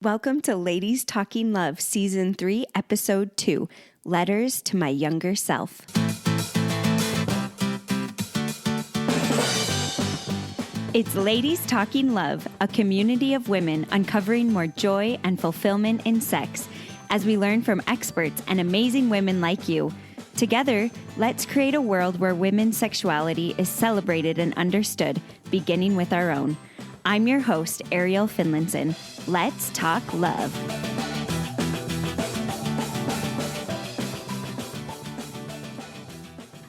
Welcome to Ladies Talking Love, Season 3, Episode 2, Letters to My Younger Self. It's Ladies Talking Love, a community of women uncovering more joy and fulfillment in sex, as we learn from experts and amazing women like you. Together, let's create a world where women's sexuality is celebrated and understood, beginning with our own. I'm your host, Ariel Finlinson. Let's talk love.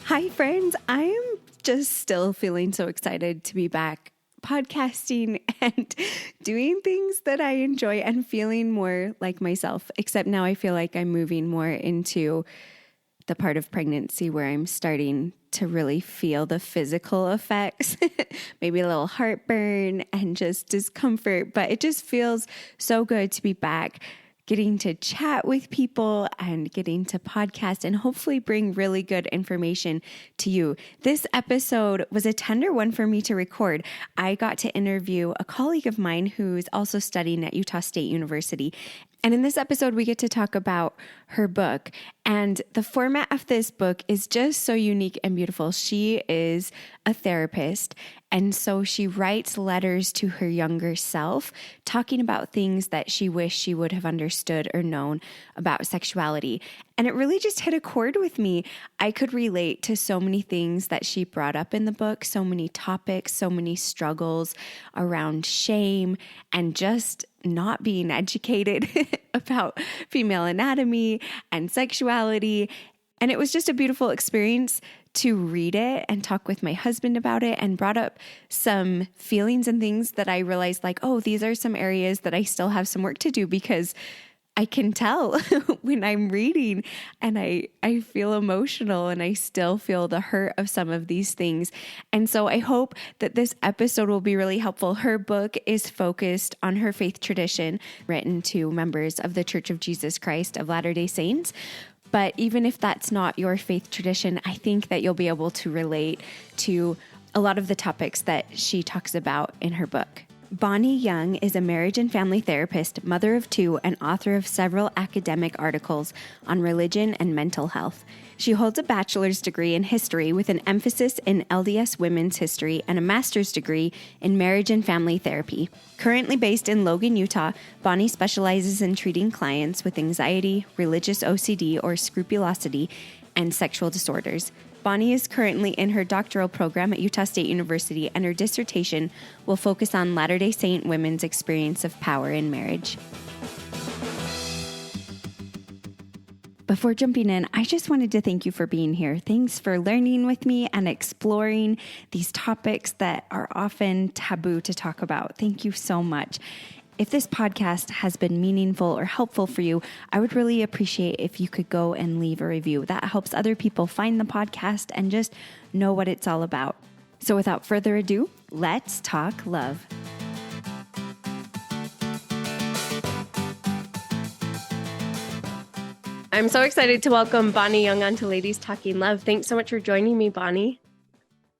Hi, friends. I am just still feeling so excited to be back podcasting and doing things that I enjoy and feeling more like myself, except now I feel like I'm moving more into the part of pregnancy where I'm starting to really feel the physical effects, maybe a little heartburn and just discomfort, but it just feels so good to be back, getting to chat with people and getting to podcast and hopefully bring really good information to you. This episode was a tender one for me to record. I got to interview a colleague of mine who's also studying at Utah State University. And in this episode, we get to talk about her book. And the format of this book is just so unique and beautiful. She is a therapist, and so she writes letters to her younger self, talking about things that she wished she would have understood or known about sexuality. And it really just hit a chord with me. I could relate to so many things that she brought up in the book, so many topics, so many struggles around shame and just not being educated about female anatomy and sexuality. And it was just a beautiful experience to read it and talk with my husband about it, and brought up some feelings and things that I realized like, oh, these are some areas that I still have some work to do, because I can tell when I'm reading and I feel emotional and I still feel the hurt of some of these things. And so I hope that this episode will be really helpful. Her book is focused on her faith tradition, written to members of the Church of Jesus Christ of Latter-day Saints. But even if that's not your faith tradition, I think that you'll be able to relate to a lot of the topics that she talks about in her book. Bonnie Young is a marriage and family therapist, mother of two, and author of several academic articles on religion and mental health. She holds a bachelor's degree in history with an emphasis in LDS women's history and a master's degree in marriage and family therapy. Currently based in Logan, Utah, Bonnie specializes in treating clients with anxiety, religious OCD or scrupulosity, and sexual disorders. Bonnie is currently in her doctoral program at Utah State University, and her dissertation will focus on Latter-day Saint women's experience of power in marriage. Before jumping in, I just wanted to thank you for being here. Thanks for learning with me and exploring these topics that are often taboo to talk about. Thank you so much. If this podcast has been meaningful or helpful for you, I would really appreciate if you could go and leave a review. That helps other people find the podcast and just know what it's all about. So without further ado, let's talk love. I'm so excited to welcome Bonnie Young onto Ladies Talking Love. Thanks so much for joining me, Bonnie.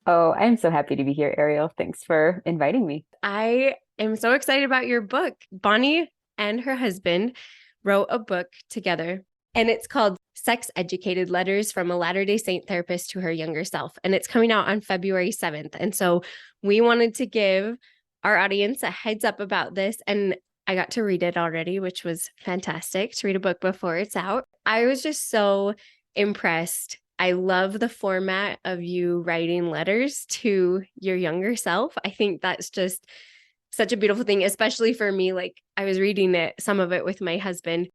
Oh, I'm so happy to be here, Ariel. Thanks for inviting me. I am so excited about your book. Bonnie and her husband wrote a book together, and it's called Sex Educated Letters from a Latter-day Saint Therapist to Her Younger Self. And it's coming out on February 7th. And so we wanted to give our audience a heads up about this. And I got to read it already, which was fantastic to read a book before it's out. I was just so impressed. I love the format of you writing letters to your younger self. I think that's just such a beautiful thing, especially for me. Like, I was reading it, some of it with my husband.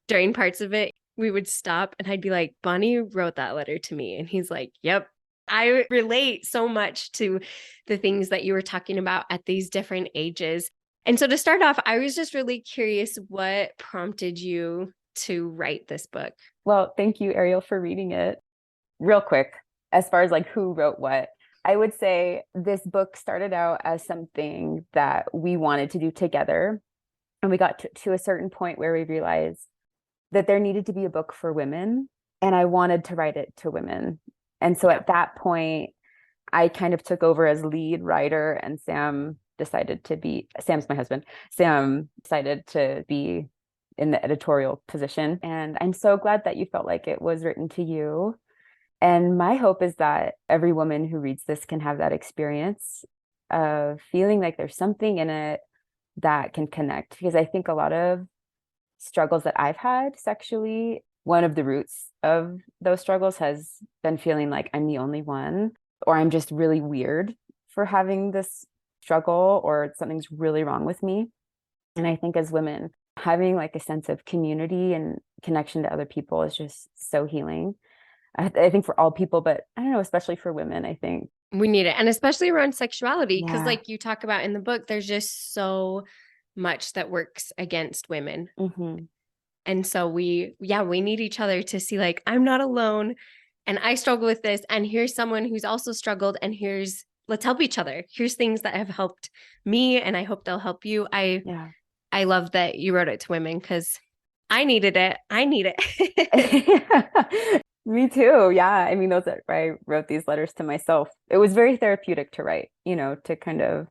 During parts of it, we would stop and I'd be like, Bonnie wrote that letter to me. And he's like, yep. I relate so much to the things that you were talking about at these different ages. And so to start off, I was just really curious what prompted you to write this book. Well, thank you, Ariel, for reading it. Real quick, as far as like who wrote what, I would say this book started out as something that we wanted to do together. And we got to a certain point where we realized that there needed to be a book for women, and I wanted to write it to women. And so at that point, I kind of took over as lead writer, and Sam Sam's my husband. Sam decided to be in the editorial position. And I'm so glad that you felt like it was written to you. And my hope is that every woman who reads this can have that experience of feeling like there's something in it that can connect. Because I think a lot of struggles that I've had sexually, one of the roots of those struggles has been feeling like I'm the only one, or I'm just really weird for having this struggle, or something's really wrong with me. And I think as women, having like a sense of community and connection to other people is just so healing. I think for all people, but I don't know, especially for women, I think. We need it. And especially around sexuality, because Yeah. like you talk about in the book, there's just so much that works against women. Mm-hmm. And so we need each other to see like, I'm not alone and I struggle with this. And here's someone who's also struggled. And let's help each other. Here's things that have helped me. And I hope they'll help you. I love that you wrote it to women because I needed it. I need it. Me too. Yeah. I mean, I wrote these letters to myself. It was very therapeutic to write, to kind of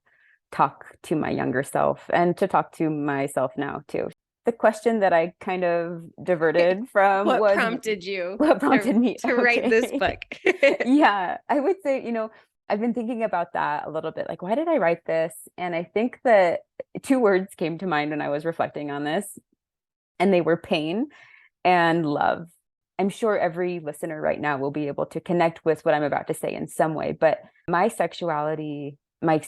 talk to my younger self and to talk to myself now too. The question that I kind of diverted from what prompted me to write this book? Yeah, I would say, I've been thinking about that a little bit. Like, why did I write this? And I think that two words came to mind when I was reflecting on this, and they were pain and love. I'm sure every listener right now will be able to connect with what I'm about to say in some way, but my sexuality, my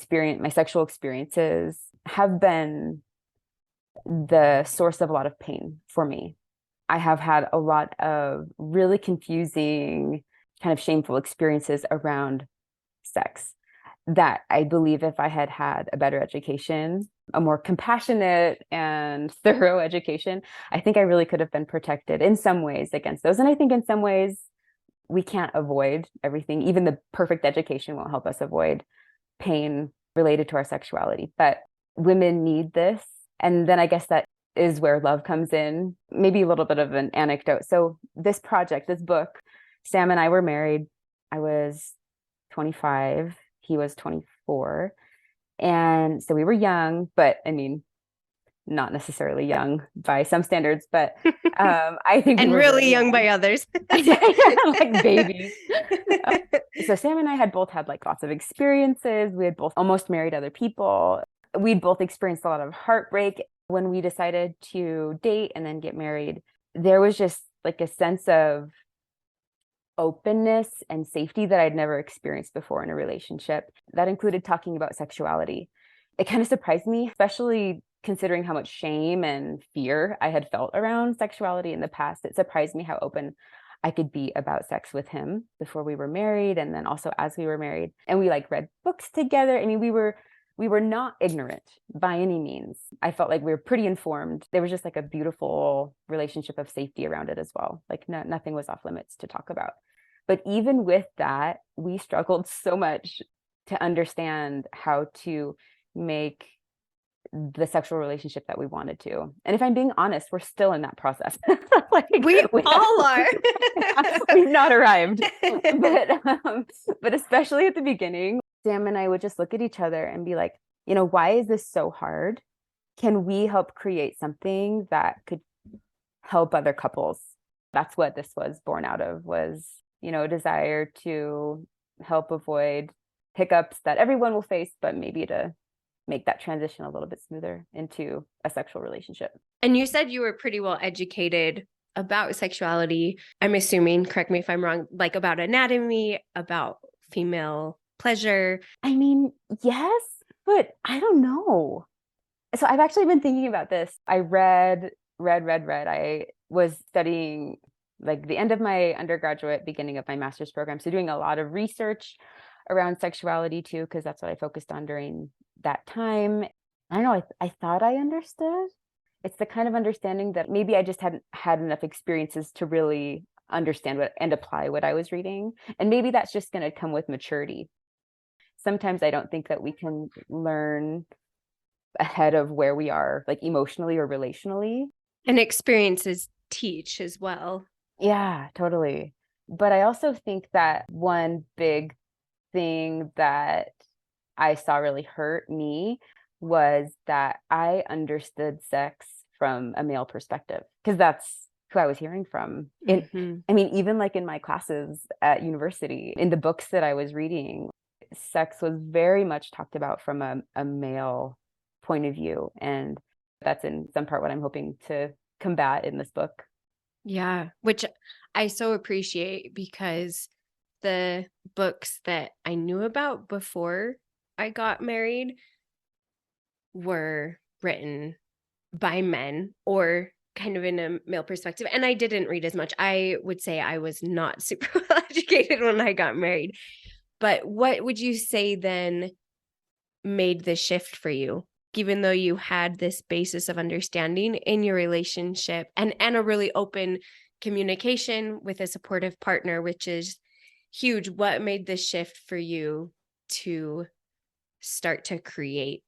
sexual experiences have been the source of a lot of pain for me. I have had a lot of really confusing, kind of shameful experiences around sex that I believe if I had had a better education, a more compassionate and thorough education, I think I really could have been protected in some ways against those. And I think in some ways we can't avoid everything. Even the perfect education won't help us avoid pain related to our sexuality. But women need this. And then I guess that is where love comes in. Maybe a little bit of an anecdote. So this book, Sam and I were married. I was 25. He was 24. And so we were young, but I mean, not necessarily young by some standards, but I think and we were really young by others. Like babies. So Sam and I had both had like lots of experiences. We had both almost married other people. We'd both experienced a lot of heartbreak. When we decided to date and then get married, there was just like a sense of openness and safety that I'd never experienced before in a relationship. That included talking about sexuality. It kind of surprised me, especially considering how much shame and fear I had felt around sexuality in the past. It surprised me how open I could be about sex with him before we were married, and then also as we were married. And we like read books together. I mean, we were not ignorant by any means. I felt like we were pretty informed. There was just like a beautiful relationship of safety around it as well. Like nothing was off limits to talk about. But even with that, we struggled so much to understand how to make the sexual relationship that we wanted to. And if I'm being honest, we're still in that process. Like, we all are. We've not arrived. But especially at the beginning, Sam and I would just look at each other and be like, why is this so hard? Can we help create something that could help other couples? That's what this was born out of, was, a desire to help avoid hiccups that everyone will face, but maybe to make that transition a little bit smoother into a sexual relationship. And you said you were pretty well educated about sexuality. I'm assuming, correct me if I'm wrong, like about anatomy, about female pleasure. I mean, yes, but I don't know. So I've actually been thinking about this. I read. I was studying like the end of my undergraduate, beginning of my master's program. So doing a lot of research around sexuality too, because that's what I focused on during that time. I don't know, I thought I understood. It's the kind of understanding that maybe I just hadn't had enough experiences to really understand and apply what I was reading. And maybe that's just going to come with maturity. Sometimes I don't think that we can learn ahead of where we are, like emotionally or relationally. And experiences teach as well. Yeah, totally. But I also think that one big thing that I saw really hurt me was that I understood sex from a male perspective, because that's who I was hearing from. Mhm. I mean, even like in my classes at university, in the books that I was reading, sex was very much talked about from a male point of view. And that's in some part what I'm hoping to combat in this book. Yeah, which I so appreciate because the books that I knew about before I got married were written by men or kind of in a male perspective. And I didn't read as much. I would say I was not super well educated when I got married. But what would you say then made the shift for you? Even though you had this basis of understanding in your relationship and a really open communication with a supportive partner, which is huge. What made the shift for you to start to create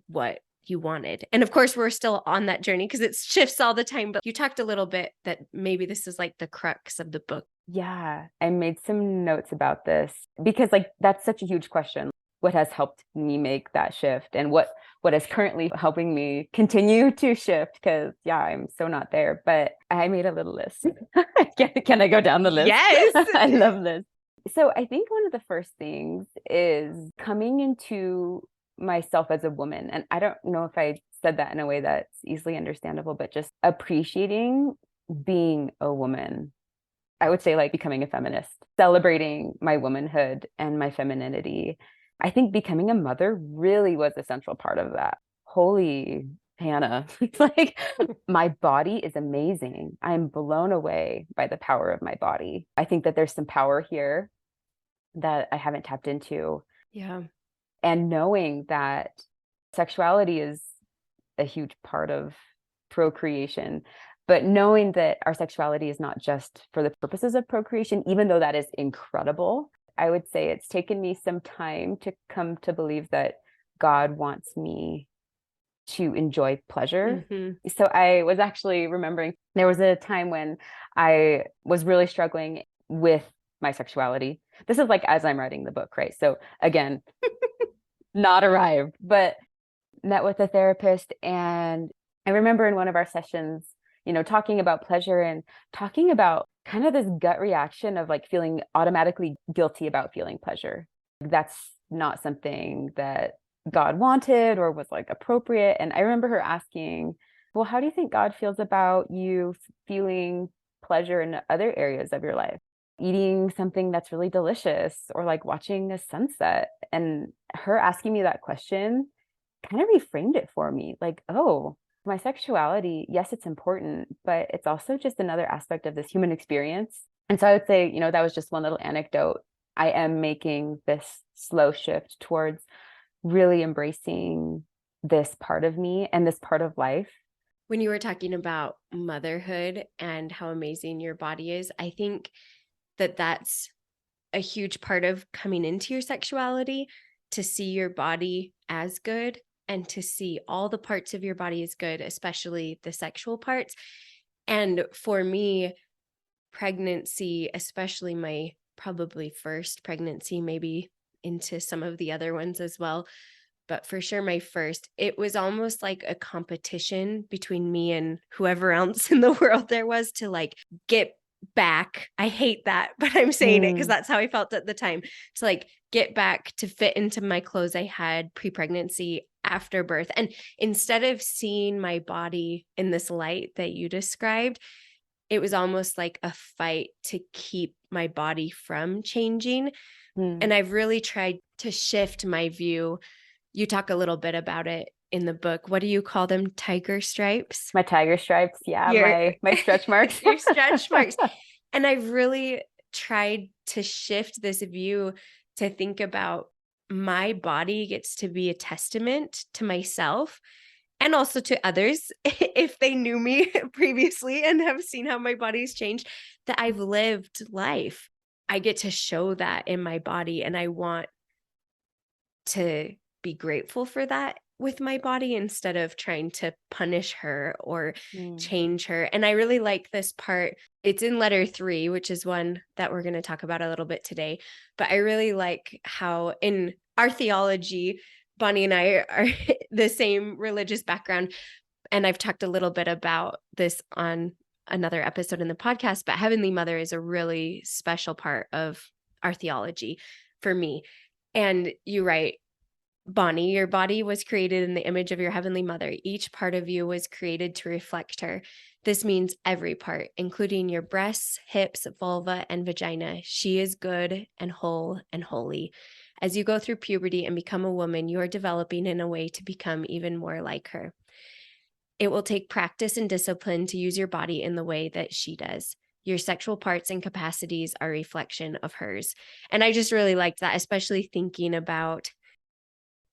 what you wanted? And of course, we're still on that journey because it shifts all the time. But you talked a little bit that maybe this is like the crux of the book. Yeah, I made some notes about this because like that's such a huge question. What has helped me make that shift, and what is currently helping me continue to shift? Because yeah, I'm so not there. But I made a little list. Can I go down the list? Yes. I love this. So I think one of the first things is coming into myself as a woman. And I don't know if I said that in a way that's easily understandable, but just appreciating being a woman. I would say like becoming a feminist, celebrating my womanhood and my femininity. I think becoming a mother really was a central part of that. Holy Hannah, it's like my body is amazing. I'm blown away by the power of my body. I think that there's some power here that I haven't tapped into. Yeah. And knowing that sexuality is a huge part of procreation, but knowing that our sexuality is not just for the purposes of procreation, even though that is incredible, I would say it's taken me some time to come to believe that God wants me to enjoy pleasure. Mm-hmm. So I was actually remembering there was a time when I was really struggling with my sexuality. This is like as I'm writing the book, right? So again, not arrived, but met with a therapist. And I remember in one of our sessions, talking about pleasure and talking about kind of this gut reaction of like feeling automatically guilty about feeling pleasure. That's not something that God wanted or was like appropriate. And I remember her asking, well, how do you think God feels about you feeling pleasure in other areas of your life? Eating something that's really delicious or like watching a sunset. And her asking me that question kind of reframed it for me. Like, oh, my sexuality, yes, it's important, but it's also just another aspect of this human experience. And so I would say, that was just one little anecdote. I am making this slow shift towards really embracing this part of me and this part of life. When you were talking about motherhood and how amazing your body is, I think that that's a huge part of coming into your sexuality, to see your body as good and to see all the parts of your body as good, especially the sexual parts. And for me, pregnancy, especially my probably first pregnancy, maybe into some of the other ones as well, but for sure my first, it was almost like a competition between me and whoever else in the world there was to like get back. I hate that, but I'm saying it because that's how I felt at the time, to like get back to fit into my clothes I had pre-pregnancy, after birth. And instead of seeing my body in this light that you described, it was almost like a fight to keep my body from changing. And I've really tried to shift my view. You talk a little bit about it in the book. What do you call them? Tiger stripes? My tiger stripes. Yeah. My stretch marks. Your stretch marks. And I've really tried to shift this view to think about my body gets to be a testament to myself and also to others if they knew me previously and have seen how my body's changed, that I've lived life. I get to show that in my body, and I want to be grateful for that with my body instead of trying to punish her or change her. And I really like this part. It's in letter 3, which is one that we're going to talk about a little bit today. But I really like how in our theology, Bonnie and I are the same religious background. And I've talked a little bit about this on another episode in the podcast, but Heavenly Mother is a really special part of our theology for me. And you're right, Bonnie, your body was created in the image of your Heavenly Mother. Each part of you was created to reflect her. This means every part, including your breasts, hips, vulva, and vagina. She is good and whole and holy. As you go through puberty and become a woman, you are developing in a way to become even more like her. It will take practice and discipline to use your body in the way that she does. Your sexual parts and capacities are a reflection of hers. And I just really liked that, especially thinking about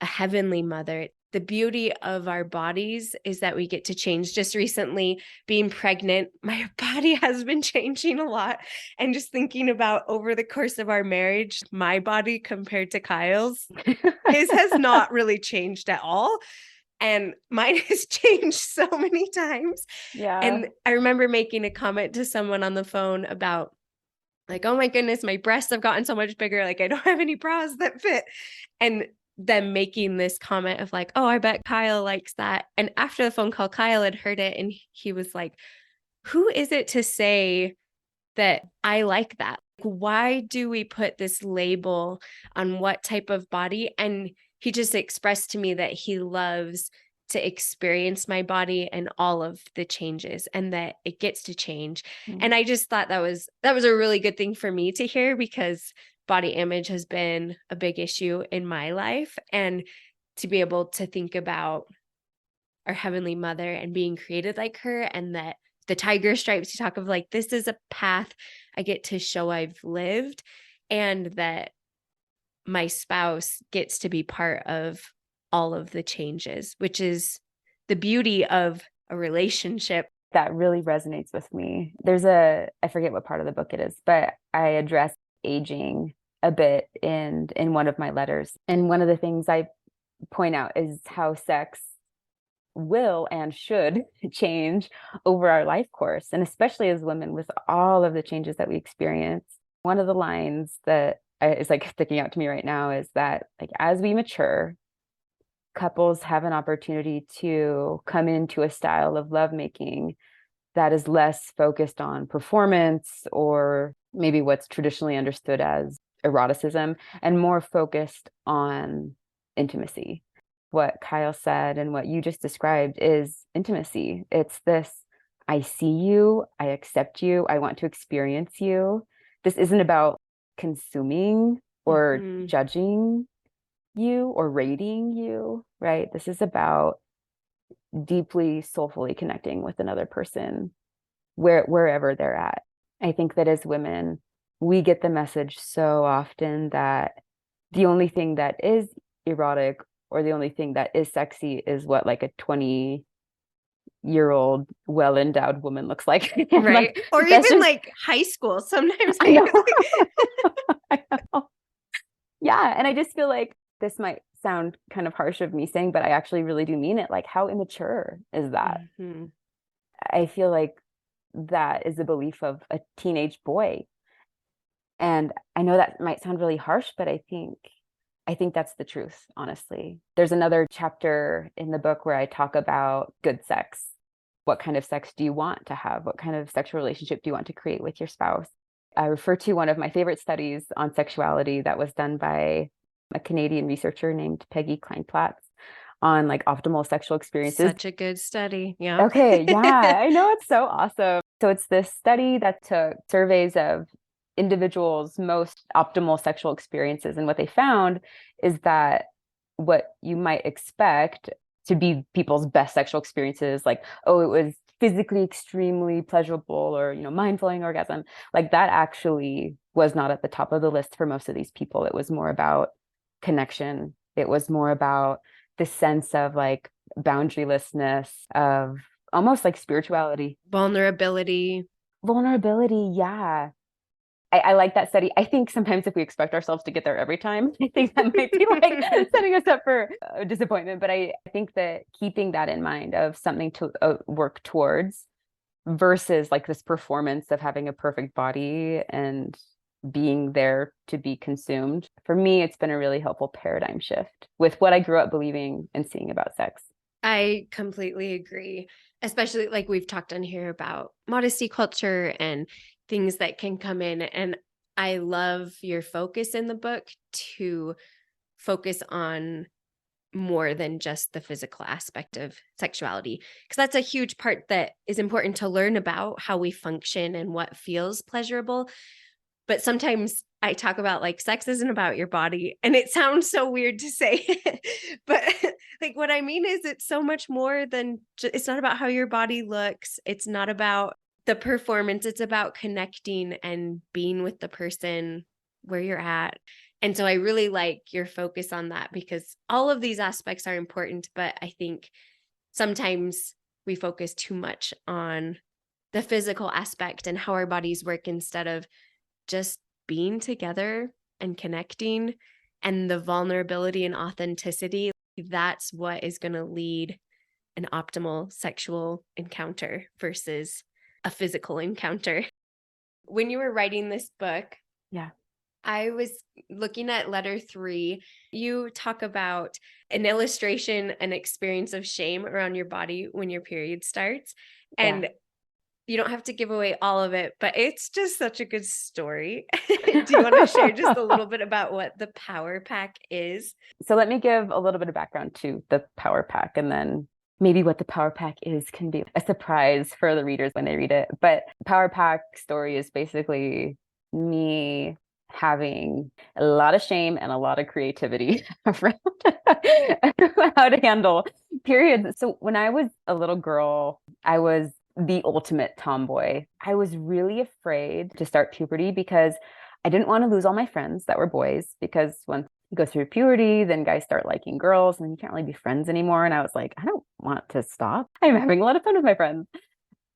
a Heavenly Mother. The beauty of our bodies is that we get to change. Just recently, being pregnant, my body has been changing a lot. And just thinking about over the course of our marriage, my body compared to Kyle's, his has not really changed at all. And mine has changed so many times. Yeah. And I remember making a comment to someone on the phone about, like, oh my goodness, my breasts have gotten so much bigger. Like, I don't have any bras that fit. And them making this comment of like, oh, I bet Kyle likes that. And after the phone call, Kyle had heard it and he was like, who is it to say that I like that? Why do we put this label on what type of body? And he just expressed to me that he loves to experience my body and all of the changes and that it gets to change. Mm. And I just thought that was a really good thing for me to hear, because body image has been a big issue in my life. And to be able to think about our Heavenly Mother and being created like her, and that the tiger stripes, you talk of like, this is a path I get to show I've lived, and that my spouse gets to be part of all of the changes, which is the beauty of a relationship. That really resonates with me. I forget what part of the book it is, but I address aging a bit in one of my letters. And one of the things I point out is how sex will and should change over our life course, and especially as women with all of the changes that we experience. One of the lines that is like sticking out to me right now is that, like, as we mature, couples have an opportunity to come into a style of lovemaking that is less focused on performance or maybe what's traditionally understood as eroticism, and more focused on intimacy. What Kyle said and what you just described is intimacy. It's this, I see you, I accept you, I want to experience you. This isn't about consuming or judging you or rating you, right? This is about deeply soulfully connecting with another person wherever they're at. I think that as women, we get the message so often that the only thing that is erotic or the only thing that is sexy is what like a 20-year-old well-endowed woman looks like. Right. Like, or even just, like high school. Sometimes I know. I know. Yeah. And I just feel like this might sound kind of harsh of me saying, but I actually really do mean it. Like, how immature is that? Mm-hmm. I feel like that is the belief of a teenage boy. And I know that might sound really harsh, but I think that's the truth, honestly. There's another chapter in the book where I talk about good sex. What kind of sex do you want to have? What kind of sexual relationship do you want to create with your spouse? I refer to one of my favorite studies on sexuality that was done by a Canadian researcher named Peggy Kleinplatz on like optimal sexual experiences. Such a good study. Yeah. Okay. Yeah. I know, it's so awesome. So it's this study that took surveys of individuals' most optimal sexual experiences. And what they found is that what you might expect to be people's best sexual experiences, like, oh, it was physically extremely pleasurable or, mind-blowing orgasm, like that actually was not at the top of the list for most of these people. It was more about connection. It was more about this sense of like boundarylessness, of almost like spirituality. Vulnerability. Yeah. I like that study. I think sometimes if we expect ourselves to get there every time, I think that might be like setting us up for disappointment. But I think that keeping that in mind of something to work towards versus like this performance of having a perfect body and being there to be consumed for me, it's been a really helpful paradigm shift with what I grew up believing and seeing about sex. I completely agree, especially like we've talked on here about modesty culture and things that can come in. And I love your focus in the book to focus on more than just the physical aspect of sexuality, because that's a huge part that is important to learn about how we function and what feels pleasurable. But sometimes I talk about like sex isn't about your body, and it sounds so weird to say, but like what I mean is it's so much more than it's not about how your body looks. It's not about the performance. It's about connecting and being with the person where you're at. And so I really like your focus on that, because all of these aspects are important, but I think sometimes we focus too much on the physical aspect and how our bodies work instead of just being together and connecting, and the vulnerability and authenticity. That's what is going to lead an optimal sexual encounter versus a physical encounter. When you were writing this book, Yeah. I was looking at letter 3. You talk about an illustration, an experience of shame around your body when your period starts. And Yeah. you don't have to give away all of it, but it's just such a good story. Do you want to share just a little bit about what the Power Pack is? So let me give a little bit of background to the Power Pack, and then maybe what the Power Pack is can be a surprise for the readers when they read it. But Power Pack story is basically me having a lot of shame and a lot of creativity around how to handle periods. So when I was a little girl, I was the ultimate tomboy. I was really afraid to start puberty because I didn't want to lose all my friends that were boys, because once you go through puberty, then guys start liking girls and you can't really be friends anymore. And I was like, I don't want to stop. I'm having a lot of fun with my friends.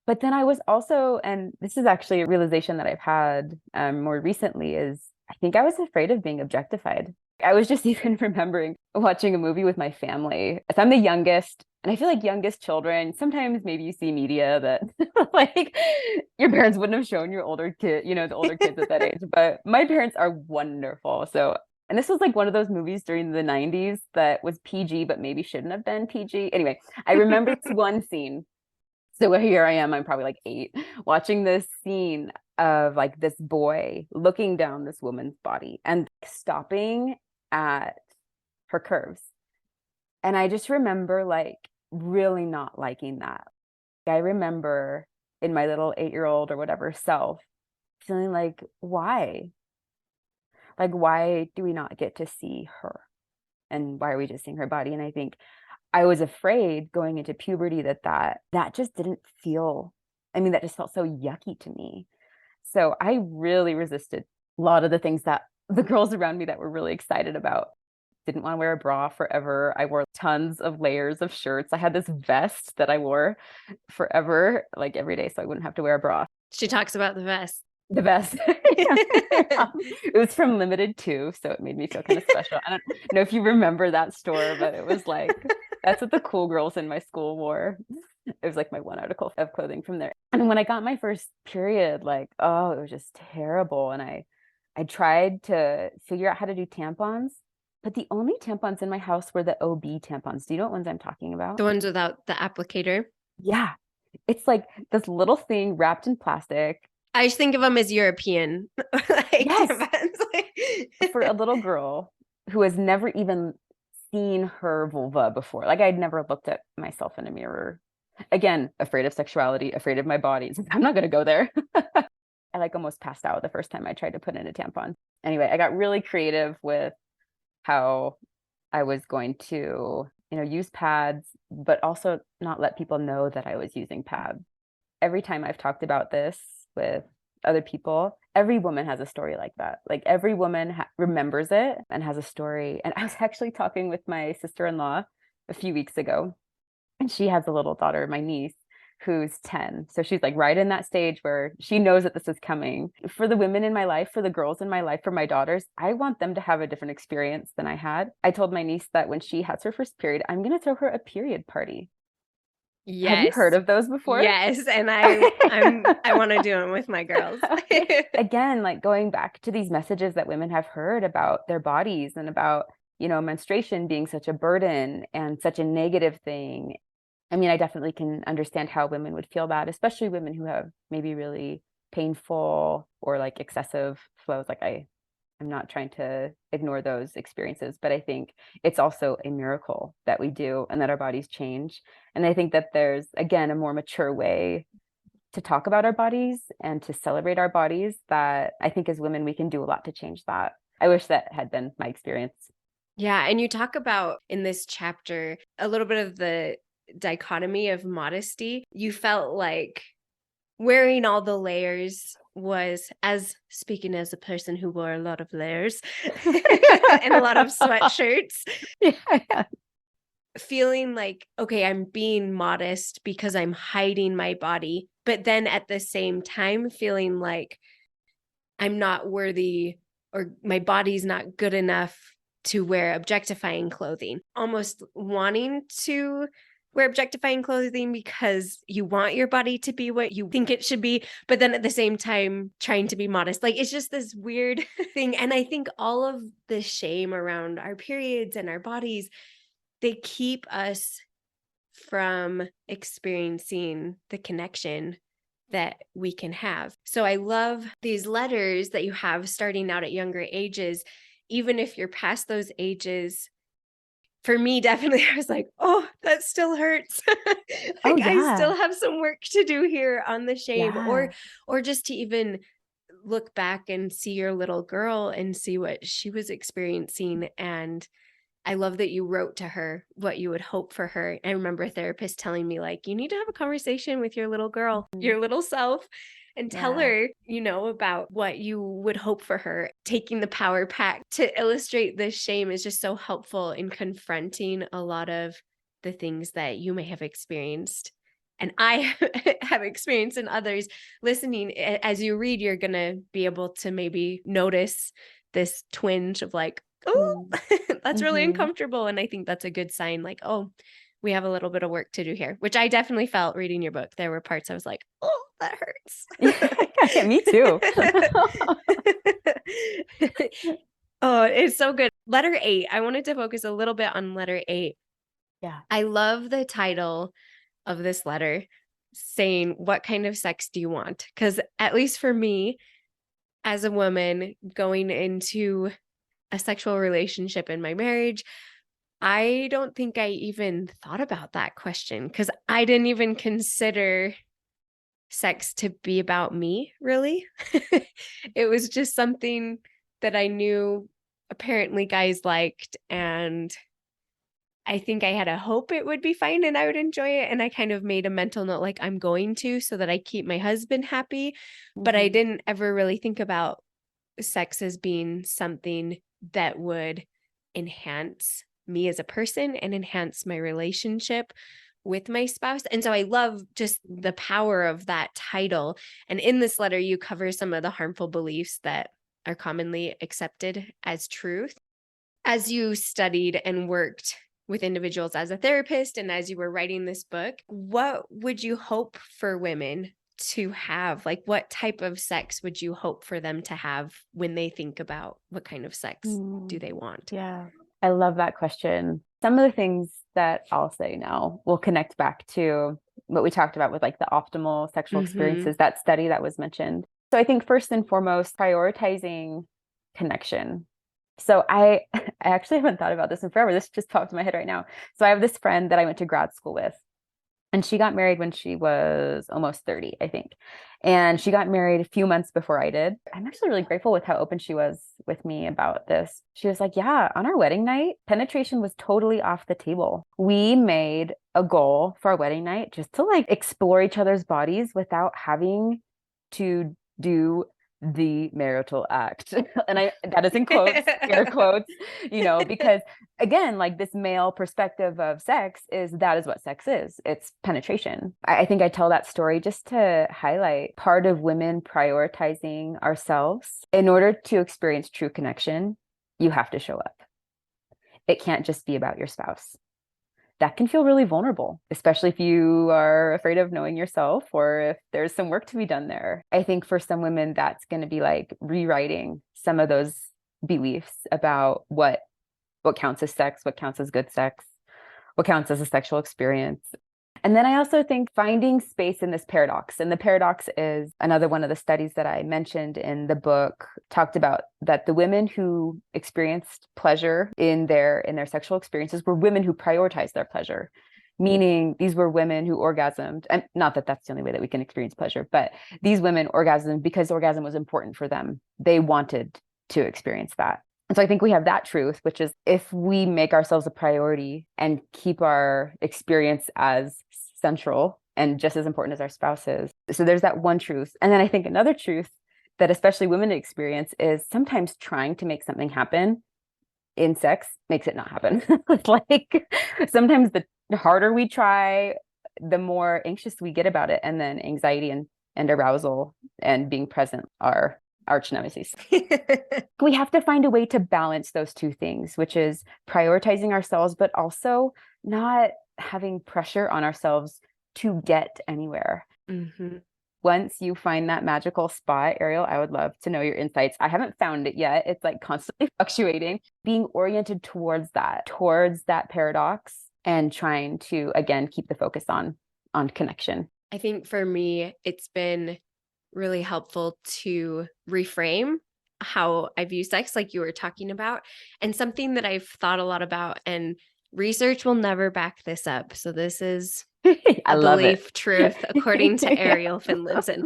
But then I was also, and this is actually a realization that I've had more recently, is I think I was afraid of being objectified. I was just even remembering watching a movie with my family. So I'm the youngest, and I feel like youngest children, sometimes maybe you see media that like your parents wouldn't have shown your older kid, you know, the older kids at that age. But my parents are wonderful. So, and this was like one of those movies during the 90s that was PG, but maybe shouldn't have been PG. Anyway, I remember this one scene. So here I am, I'm probably like 8, watching this scene of like this boy looking down this woman's body and stopping at her curves. And I just remember like really not liking that. I remember in my little 8-year-old or whatever self feeling like, why? Like, why do we not get to see her? And why are we just seeing her body? And I think I was afraid going into puberty that just didn't feel, I mean, that just felt so yucky to me. So I really resisted a lot of the things that the girls around me that were really excited about. Didn't want to wear a bra forever. I wore tons of layers of shirts. I had this vest that I wore forever, like every day, so I wouldn't have to wear a bra. She talks about the vest. The best. It was from Limited Too, so it made me feel kind of special. I don't know if you remember that store, but it was like, that's what the cool girls in my school wore. It was like my one article of clothing from there. And when I got my first period, like, oh, it was just terrible. And I tried to figure out how to do tampons, but the only tampons in my house were the OB tampons. Do you know what ones I'm talking about? The ones without the applicator. Yeah. It's like this little thing wrapped in plastic. I just think of them as European. Like, yes. For a little girl who has never even seen her vulva before. Like I'd never looked at myself in a mirror. Again, afraid of sexuality, afraid of my body. I'm not going to go there. I like almost passed out the first time I tried to put in a tampon. Anyway, I got really creative with how I was going to, use pads, but also not let people know that I was using pads. Every time I've talked about this with other people, every woman has a story like that. Like every woman remembers it and has a story. And I was actually talking with my sister-in-law a few weeks ago, and she has a little daughter, my niece, who's 10. So she's like right in that stage where she knows that this is coming. For the women in my life, for the girls in my life, for my daughters, I want them to have a different experience than I had. I told my niece that when she has her first period, I'm going to throw her a period party. Have you Yes. heard of those before? Yes. And I want to do them with my girls. Again, like going back to these messages that women have heard about their bodies and about, menstruation being such a burden and such a negative thing. I mean, I definitely can understand how women would feel that, especially women who have maybe really painful or like excessive flows. Like I'm not trying to ignore those experiences, but I think it's also a miracle that we do and that our bodies change. And I think that there's, again, a more mature way to talk about our bodies and to celebrate our bodies that I think as women, we can do a lot to change that. I wish that had been my experience. Yeah. And you talk about in this chapter a little bit of the dichotomy of modesty. You felt like wearing all the layers was, as speaking as a person who wore a lot of layers and a lot of sweatshirts, Yeah. feeling like, okay, I'm being modest because I'm hiding my body, but then at the same time feeling like I'm not worthy or my body's not good enough to wear objectifying clothing, almost wanting to wear objectifying clothing because you want your body to be what you think it should be, but then at the same time trying to be modest. Like it's just this weird thing. And I think all of the shame around our periods and our bodies, they keep us from experiencing the connection that we can have. So I love these letters that you have starting out at younger ages, even if you're past those ages. For me, definitely, I was like, oh, that still hurts. Oh, I yeah. still have some work to do here on the shame, Yeah. or just to even look back and see your little girl and see what she was experiencing. And I love that you wrote to her what you would hope for her. I remember a therapist telling me, like, you need to have a conversation with your little girl, your little self, and tell her, about what you would hope for her. Taking the power pack to illustrate this shame is just so helpful in confronting a lot of the things that you may have experienced. And I have experienced in others. Listening, as you read, you're going to be able to maybe notice this twinge of like, oh, that's really uncomfortable. And I think that's a good sign, like, oh, we have a little bit of work to do here, which I definitely felt reading your book. There were parts I was like, oh, that hurts. Yeah, me too. Oh, it's so good. Letter 8. I wanted to focus a little bit on letter 8. Yeah. I love the title of this letter saying, what kind of sex do you want? Because at least for me, as a woman going into a sexual relationship in my marriage, I don't think I even thought about that question because I didn't even consider sex to be about me, really. It was just something that I knew apparently guys liked, and I think I had a hope it would be fine and I would enjoy it. And I kind of made a mental note, like I'm going to, so that I keep my husband happy. But I didn't ever really think about sex as being something that would enhance me as a person and enhance my relationship with my spouse. And so I love just the power of that title. And in this letter, you cover some of the harmful beliefs that are commonly accepted as truth. As you studied and worked with individuals as a therapist and as you were writing this book, what would you hope for women to have? Like, what type of sex would you hope for them to have when they think about what kind of sex do they want? Yeah. I love that question. Some of the things that I'll say now will connect back to what we talked about with like the optimal sexual experiences, that study that was mentioned. So I think first and foremost, prioritizing connection. So I actually haven't thought about this in forever. This just popped in my head right now. So I have this friend that I went to grad school with, and she got married when she was almost 30, I think. And she got married a few months before I did. I'm actually really grateful with how open she was with me about this. She was like, yeah, on our wedding night, penetration was totally off the table. We made a goal for our wedding night just to like explore each other's bodies without having to do the marital act. And that is in quotes, air quotes, because again, like this male perspective of sex that is what sex is. It's penetration. I think I tell that story just to highlight part of women prioritizing ourselves. In order to experience true connection, you have to show up. It can't just be about your spouse. that can feel really vulnerable, especially if you are afraid of knowing yourself or if there's some work to be done there. I think for some women, that's going to be like rewriting some of those beliefs about what counts as sex, what counts as good sex, what counts as a sexual experience. And then I also think finding space in this paradox. And the paradox is another one of the studies that I mentioned in the book, talked about that the women who experienced pleasure in their sexual experiences were women who prioritized their pleasure. Meaning these were women who orgasmed, and not that that's the only way that we can experience pleasure, but these women orgasmed because orgasm was important for them. They wanted to experience that. And so I think we have that truth, which is if we make ourselves a priority and keep our experience as central and just as important as our spouses. So there's that one truth. And then I think another truth that especially women experience is sometimes trying to make something happen in sex makes it not happen. Like sometimes the harder we try, the more anxious we get about it. And then anxiety and arousal and being present are arch nemesis. We have to find a way to balance those two things, which is prioritizing ourselves, but also not having pressure on ourselves to get anywhere. Mm-hmm. Once you find that magical spot, Ariel, I would love to know your insights. I haven't found it yet. It's like constantly fluctuating, being oriented towards that paradox and trying to, again, keep the focus on connection. I think for me, it's been really helpful to reframe how I view sex, like you were talking about, and something that I've thought a lot about, and research will never back this up. So this is I love belief, it. truth, according to Ariel Finlinson.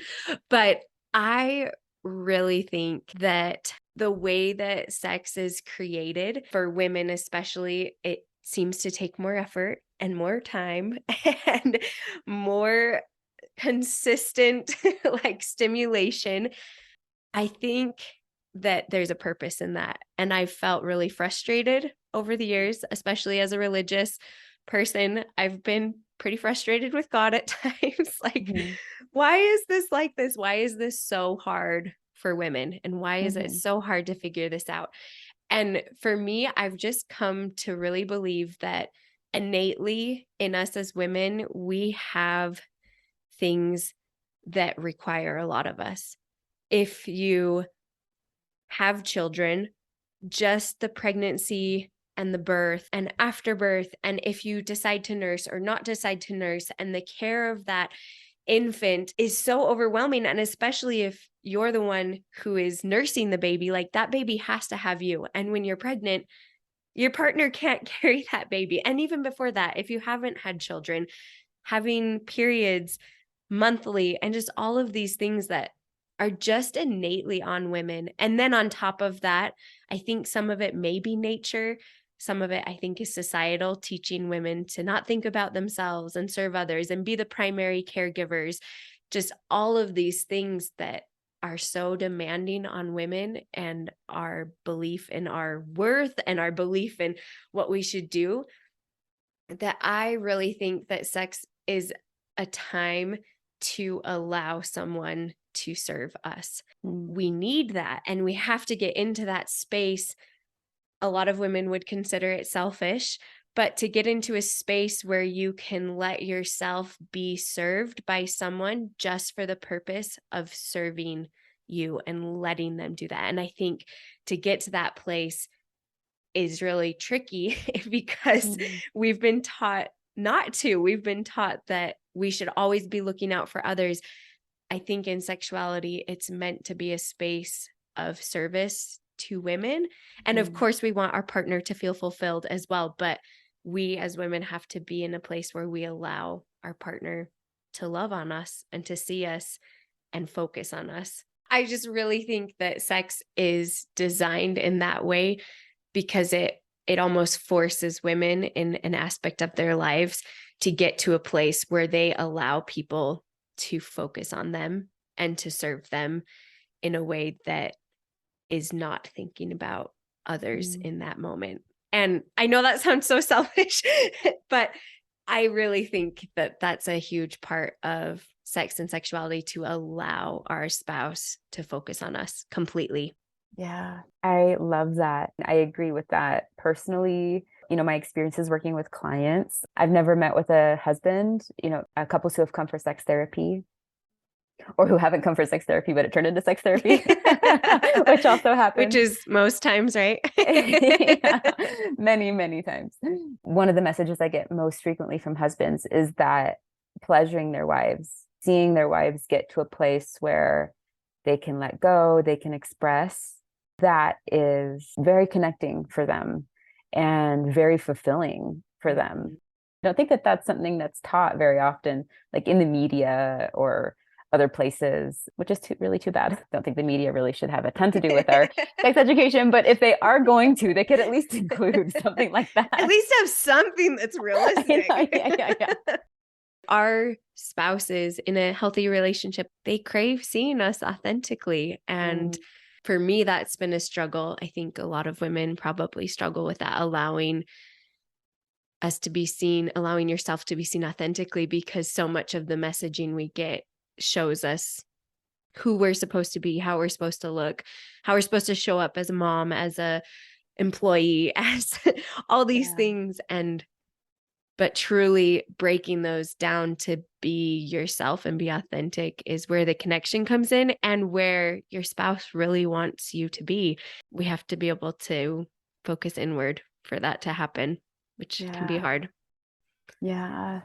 But I really think that the way that sex is created for women, especially, it seems to take more effort and more time and more consistent like stimulation. I think that there's a purpose in that. And I've felt really frustrated over the years, especially as a religious person. I've been pretty frustrated with God at times. Like, why is this like this? Why is this so hard for women? And why is it so hard to figure this out? And for me, I've just come to really believe that innately in us as women, we have things that require a lot of us. If you have children, just the pregnancy and the birth and afterbirth, and if you decide to nurse or not decide to nurse, and the care of that infant is so overwhelming. And especially if you're the one who is nursing the baby, like that baby has to have you. And when you're pregnant, your partner can't carry that baby. And even before that, if you haven't had children, having periods monthly and just all of these things that are just innately on women. And then on top of that, I think some of it may be nature. Some of it, I think, is societal, teaching women to not think about themselves and serve others and be the primary caregivers. Just all of these things that are so demanding on women, and our belief in our worth and our belief in what we should do, that I really think that sex is a time to allow someone to serve us. We need that, and we have to get into that space. A lot of women would consider it selfish, but to get into a space where you can let yourself be served by someone just for the purpose of serving you and letting them do that. And I think to get to that place is really tricky because we've been taught not to. We've been taught that we should always be looking out for others. I think in sexuality, it's meant to be a space of service to women. And of course, we want our partner to feel fulfilled as well. But we as women have to be in a place where we allow our partner to love on us and to see us and focus on us. I just really think that sex is designed in that way because it almost forces women in an aspect of their lives to get to a place where they allow people to focus on them and to serve them in a way that is not thinking about others in that moment. And I know that sounds so selfish, but I really think that that's a huge part of sex and sexuality, to allow our spouse to focus on us completely. Yeah, I love that. I agree with that personally. my experiences working with clients. I've never met with a husband, couples who have come for sex therapy or who haven't come for sex therapy, but it turned into sex therapy, which also happens. Which is most times, right? Yeah, many, many times. One of the messages I get most frequently from husbands is that pleasuring their wives, seeing their wives get to a place where they can let go, they can express, that is very connecting for them and very fulfilling for them. I don't think that that's something that's taught very often, like in the media or other places, which is really too bad. I don't think the media really should have a ton to do with our sex education, but if they are going to, they could at least include something like that. At least have something that's realistic. Yeah. Our spouses in a healthy relationship, they crave seeing us authentically. And for me, that's been a struggle. I think a lot of women probably struggle with that, allowing us to be seen, allowing yourself to be seen authentically, because so much of the messaging we get shows us who we're supposed to be, how we're supposed to look, how we're supposed to show up as a mom, as a employee, as all these things. But truly breaking those down to be yourself and be authentic is where the connection comes in and where your spouse really wants you to be. We have to be able to focus inward for that to happen, which can be hard. Yeah.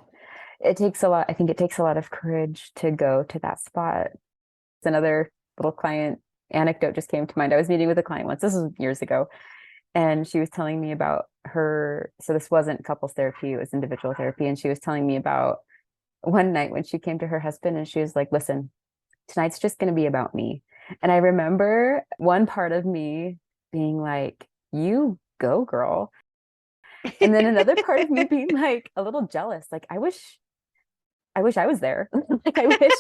It takes a lot. I think it takes a lot of courage to go to that spot. It's another little client anecdote just came to mind. I was meeting with a client once, this was years ago, and she was telling me about so this wasn't couples therapy, it was individual therapy. And she was telling me about one night when she came to her husband and she was like, listen, tonight's just going to be about me. And I remember one part of me being like, you go, girl. And then another part of me being like a little jealous. Like, I wish I was there. Like, I wish,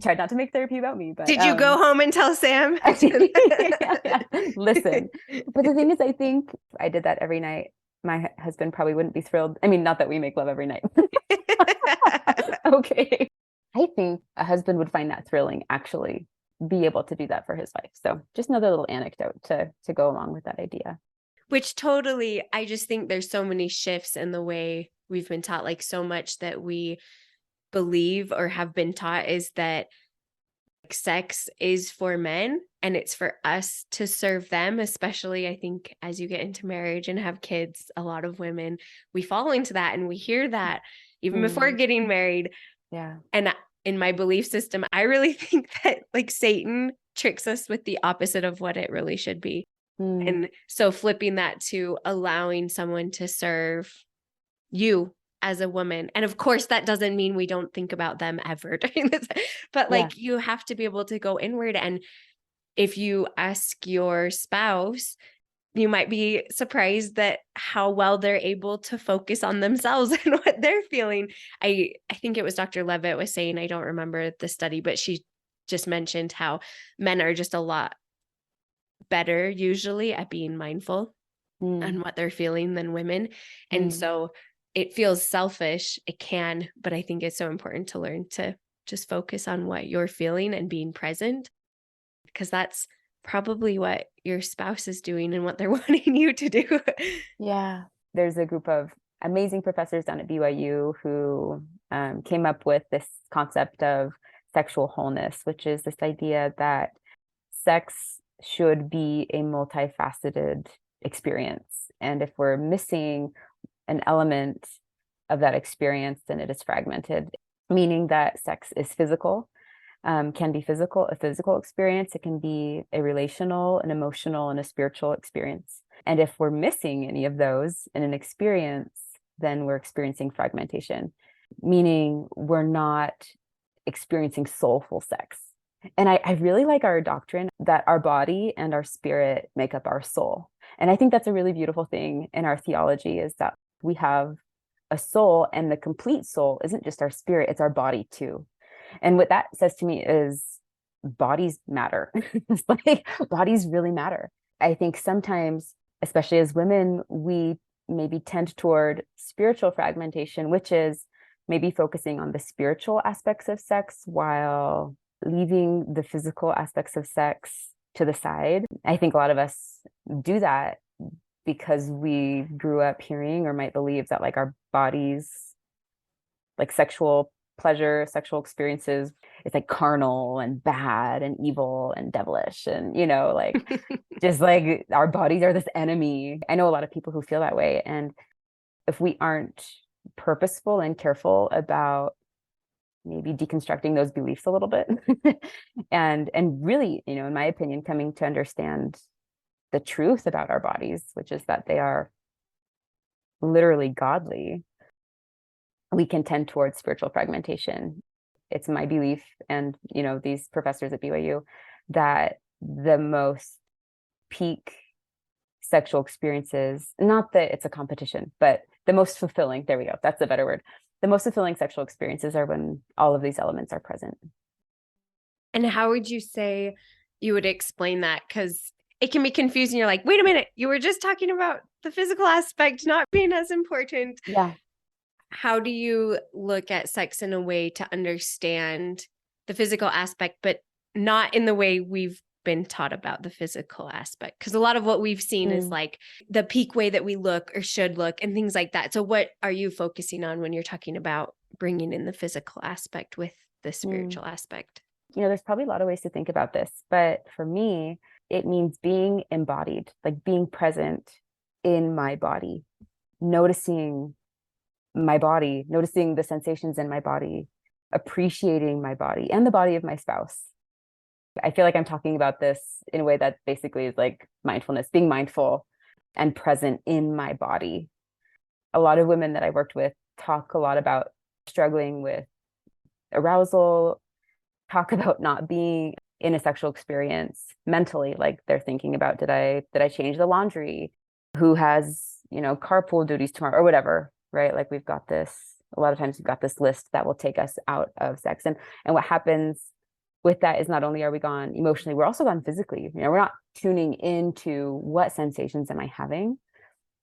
tried not to make therapy about me, but did you go home and tell Sam? Yeah. Listen, but the thing is, I think if I did that every night, my husband probably wouldn't be thrilled. I mean, not that we make love every night. Okay. I think a husband would find that thrilling, actually, be able to do that for his wife. So just another little anecdote to go along with that idea. Which totally, I just think there's so many shifts in the way we've been taught, like so much that we believe or have been taught is that sex is for men and it's for us to serve them, especially I think as you get into marriage and have kids, a lot of women, we fall into that and we hear that even before getting married. Yeah. And in my belief system, I really think that like Satan tricks us with the opposite of what it really should be. And so flipping that to allowing someone to serve you as a woman. And of course, that doesn't mean we don't think about them ever during this, but like you have to be able to go inward. And if you ask your spouse, you might be surprised that how well they're able to focus on themselves and what they're feeling. I think it was Dr. Levitt was saying, I don't remember the study, but she just mentioned how men are just a lot better usually at being mindful on what they're feeling than women. And so it feels selfish. It can, but I think it's so important to learn to just focus on what you're feeling and being present, because that's probably what your spouse is doing and what they're wanting you to do. Yeah. There's a group of amazing professors down at BYU who came up with this concept of sexual wholeness, which is this idea that sex should be a multifaceted experience. And if we're missing an element of that experience, then it is fragmented, meaning that sex is physical, can be a physical experience. It can be a relational, an emotional, and a spiritual experience. And if we're missing any of those in an experience, then we're experiencing fragmentation, meaning we're not experiencing soulful sex. And I really like our doctrine that our body and our spirit make up our soul. And I think that's a really beautiful thing in our theology, is that we have a soul, and the complete soul isn't just our spirit, it's our body too. And what that says to me is bodies matter. It's like bodies really matter. I think sometimes, especially as women, we maybe tend toward spiritual fragmentation, which is maybe focusing on the spiritual aspects of sex while leaving the physical aspects of sex to the side. I think a lot of us do that because we grew up hearing or might believe that like our bodies, like sexual pleasure, sexual experiences, it's like carnal and bad and evil and devilish. And, like just like our bodies are this enemy. I know a lot of people who feel that way. And if we aren't purposeful and careful about maybe deconstructing those beliefs a little bit and really, in my opinion, coming to understand the truth about our bodies, which is that they are literally godly, we can tend towards spiritual fragmentation. It's my belief, and these professors at BYU, that the most peak sexual experiences, not that it's a competition, but the most fulfilling, there we go, that's a better word. The most fulfilling sexual experiences are when all of these elements are present. And how would you say you would explain that? Because it can be confusing. You're like, wait a minute, you were just talking about the physical aspect not being as important. Yeah. How do you look at sex in a way to understand the physical aspect, but not in the way we've been taught about the physical aspect? Because a lot of what we've seen is like the peak way that we look or should look and things like that. So what are you focusing on when you're talking about bringing in the physical aspect with the spiritual aspect? There's probably a lot of ways to think about this, but for me, it means being embodied, like being present in my body, noticing my body, noticing the sensations in my body, appreciating my body and the body of my spouse. I feel like I'm talking about this in a way that basically is like mindfulness, being mindful and present in my body. A lot of women that I worked with talk a lot about struggling with arousal, talk about not being in a sexual experience mentally, like they're thinking about, did I change the laundry? Who has, carpool duties tomorrow or whatever, right? Like a lot of times we've got this list that will take us out of sex. And what happens with that is not only are we gone emotionally, we're also gone physically. We're not tuning into what sensations am I having.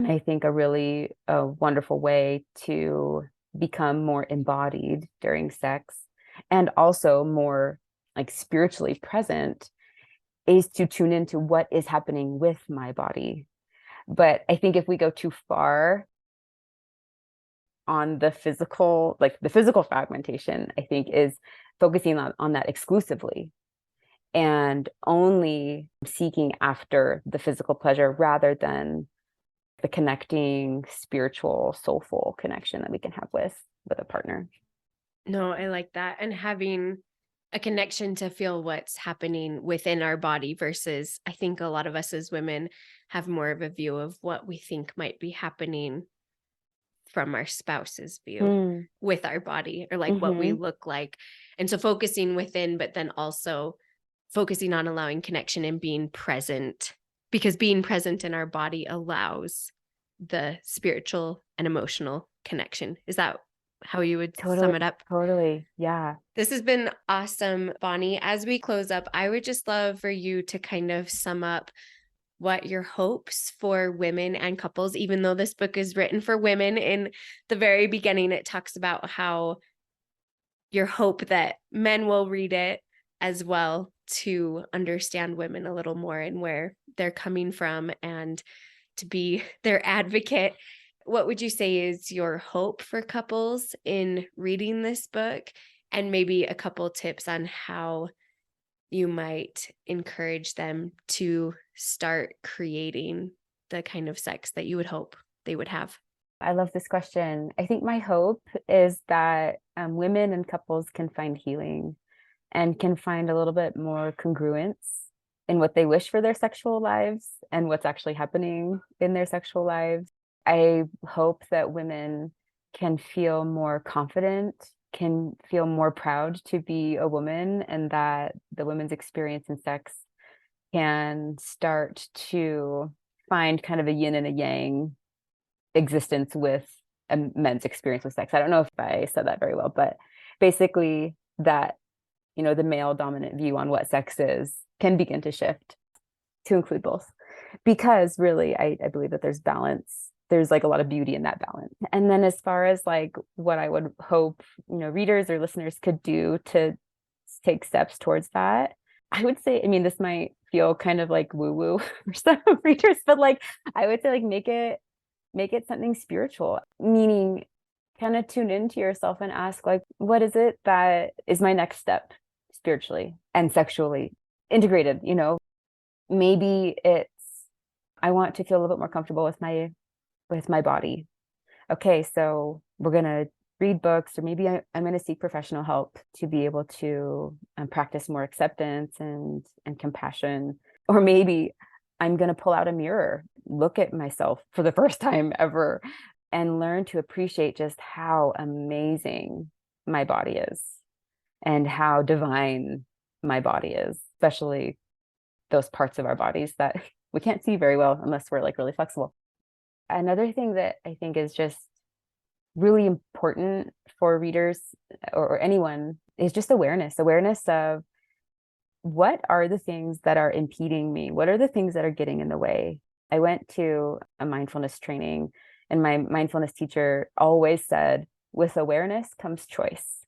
And I think a really wonderful way to become more embodied during sex and also more like spiritually present is to tune into what is happening with my body. But I think if we go too far on the physical fragmentation, I think is focusing on that exclusively and only seeking after the physical pleasure rather than the connecting spiritual, soulful connection that we can have with a partner. No, I like that. And having a connection to feel what's happening within our body versus I think a lot of us as women have more of a view of what we think might be happening from our spouse's view with our body or like what we look like. And so focusing within, but then also focusing on allowing connection and being present, because being present in our body allows the spiritual and emotional connection. Is that how you would sum it up? Totally. Yeah. This has been awesome, Bonnie. As we close up, I would just love for you to kind of sum up what your hopes for women and couples, even though this book is written for women. In the very beginning, it talks about how your hope that men will read it as well to understand women a little more and where they're coming from and to be their advocate. What would you say is your hope for couples in reading this book? And maybe a couple tips on how you might encourage them to start creating the kind of sex that you would hope they would have? I love this question. I think my hope is that women and couples can find healing and can find a little bit more congruence in what they wish for their sexual lives and what's actually happening in their sexual lives. I hope that women can feel more confident, can feel more proud to be a woman, and that the women's experience in sex can start to find kind of a yin and a yang existence with a men's experience with sex. I don't know if I said that very well, but basically that, the male dominant view on what sex is can begin to shift to include both. Because really, I believe that there's balance. There's like a lot of beauty in that balance. And then as far as like what I would hope, readers or listeners could do to take steps towards that, I would say, I mean, this might feel kind of like woo woo for some readers, but like I would say like make it something spiritual, meaning kind of tune into yourself and ask like, what is it that is my next step spiritually and sexually integrated, you know? Maybe it's I want to feel a little bit more comfortable with my body. Okay, so we're going to read books, or maybe I'm going to seek professional help to be able to practice more acceptance and compassion. Or maybe I'm going to pull out a mirror, look at myself for the first time ever, and learn to appreciate just how amazing my body is and how divine my body is, especially those parts of our bodies that we can't see very well unless we're like really flexible. Another thing that I think is just really important for readers or anyone is just awareness of what are the things that are impeding me? What are the things that are getting in the way? I went to a mindfulness training, and my mindfulness teacher always said, with awareness comes choice.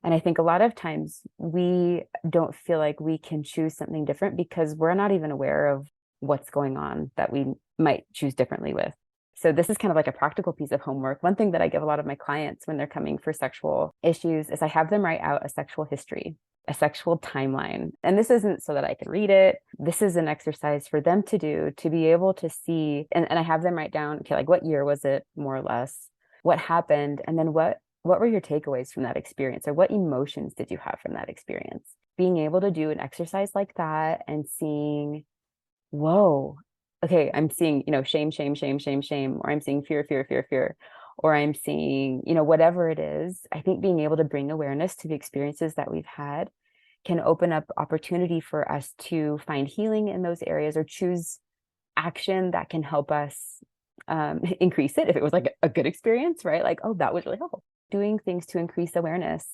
And I think a lot of times we don't feel like we can choose something different because we're not even aware of what's going on that we might choose differently with. So this is kind of like a practical piece of homework. One thing that I give a lot of my clients when they're coming for sexual issues is I have them write out a sexual history, a sexual timeline. And this isn't so that I can read it. This is an exercise for them to do, to be able to see. And I have them write down, okay, like what year was it, more or less? What happened? And then what were your takeaways from that experience, or what emotions did you have from that experience? Being able to do an exercise like that and seeing, whoa, okay, I'm seeing, shame, shame, shame, shame, shame, or I'm seeing fear, fear, fear, fear, or I'm seeing, whatever it is. I think being able to bring awareness to the experiences that we've had can open up opportunity for us to find healing in those areas, or choose action that can help us increase it if it was like a good experience, right? Like, oh, that was really helpful. Doing things to increase awareness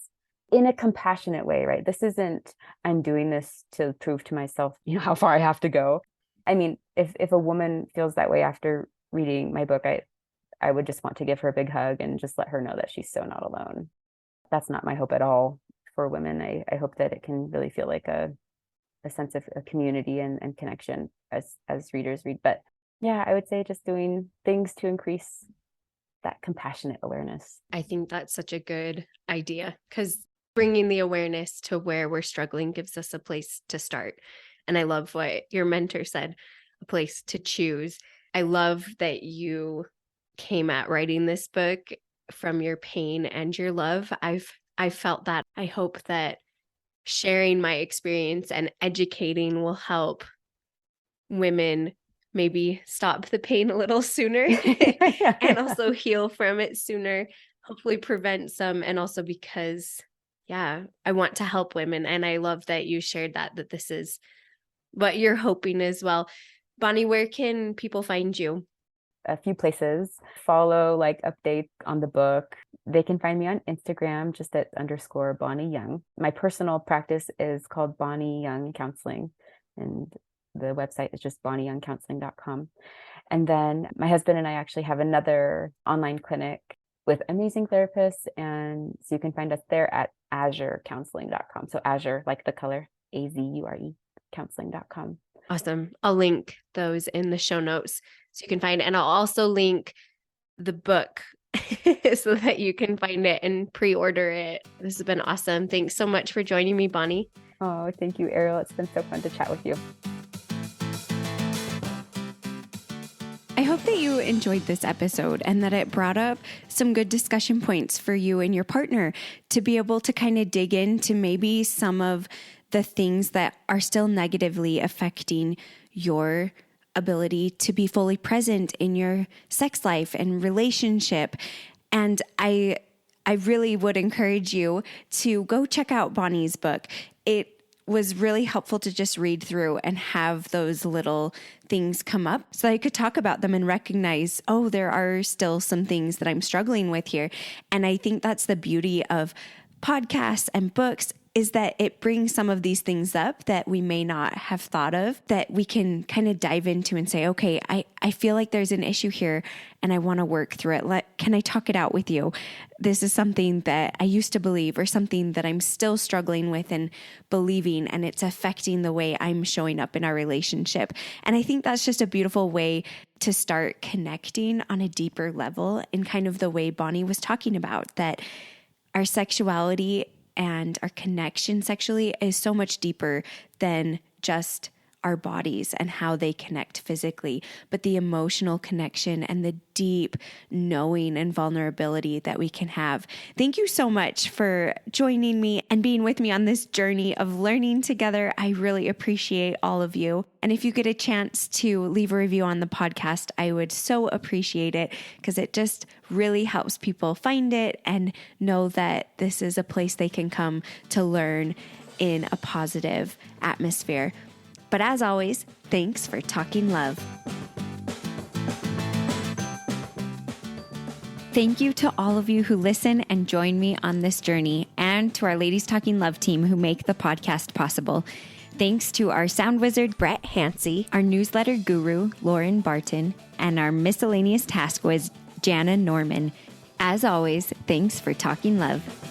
in a compassionate way, right? This isn't, I'm doing this to prove to myself, how far I have to go. I mean, if a woman feels that way after reading my book, I would just want to give her a big hug and just let her know that she's so not alone. That's not my hope at all for women. I hope that it can really feel like a sense of a community and connection as readers read. But yeah, I would say just doing things to increase that compassionate awareness. I think that's such a good idea, because bringing the awareness to where we're struggling gives us a place to start. And I love what your mentor said, a place to choose. I love that you came at writing this book from your pain and your love. I've felt that. I hope that sharing my experience and educating will help women maybe stop the pain a little sooner and also heal from it sooner, hopefully prevent some. And also because, I want to help women. And I love that you shared that this is what you're hoping as well. Bonnie, where can people find you? A few places. Follow like updates on the book. They can find me on Instagram just at _Bonnie Young. My personal practice is called Bonnie Young Counseling, and the website is just bonnieyoungcounseling.com. And then my husband and I actually have another online clinic with amazing therapists. And so you can find us there at azurecounseling.com. So Azure, like the color, AZURE, counseling.com. Awesome. I'll link those in the show notes so you can find it. And I'll also link the book so that you can find it and pre-order it. This has been awesome. Thanks so much for joining me, Bonnie. Oh, thank you, Ariel. It's been so fun to chat with you. I hope that you enjoyed this episode and that it brought up some good discussion points for you and your partner to be able to kind of dig into maybe some of the things that are still negatively affecting your ability to be fully present in your sex life and relationship. And I really would encourage you to go check out Bonnie's book. It was really helpful to just read through and have those little things come up so I could talk about them and recognize, oh, there are still some things that I'm struggling with here. And I think that's the beauty of podcasts and books is that it brings some of these things up that we may not have thought of, that we can kind of dive into and say, okay, I feel like there's an issue here and I want to work through it. Can I talk it out with you? This is something that I used to believe or something that I'm still struggling with and believing, and it's affecting the way I'm showing up in our relationship. And I think that's just a beautiful way to start connecting on a deeper level, in kind of the way Bonnie was talking about, that our sexuality and our connection sexually is so much deeper than just our bodies and how they connect physically, but the emotional connection and the deep knowing and vulnerability that we can have. Thank you so much for joining me and being with me on this journey of learning together. I really appreciate all of you. And if you get a chance to leave a review on the podcast, I would so appreciate it, because it just really helps people find it and know that this is a place they can come to learn in a positive atmosphere. But as always, thanks for talking love. Thank you to all of you who listen and join me on this journey, and to our Ladies Talking Love team who make the podcast possible. Thanks to our sound wizard, Brett Hansey, our newsletter guru, Lauren Barton, and our miscellaneous task whiz, Jana Norman. As always, thanks for talking love.